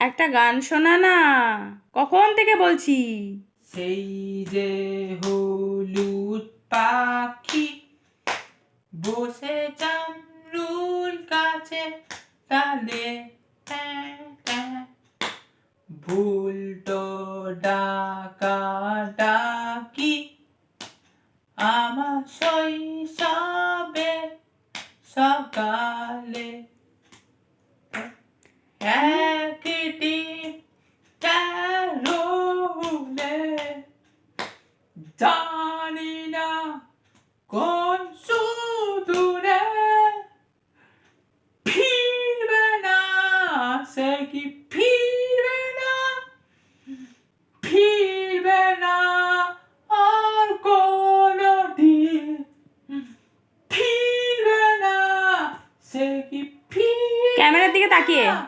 একটা গান শোনা না, কখন থেকে বলছি। সেই যে হলুদ পাখি বসে জামরুল গাছে ডালে ভুলটো ডাকা ডাকি আমার শৈশবে সকালে একটি ক্যারোলে জানি না কোন সুদূরে ফিরবে না, সে কি ফিরবে না, ফিরবে না আর কোনদিন, ফিরবে না, সে কি ফিরবে ক্যামেরার দিকে তাকিয়ে। না।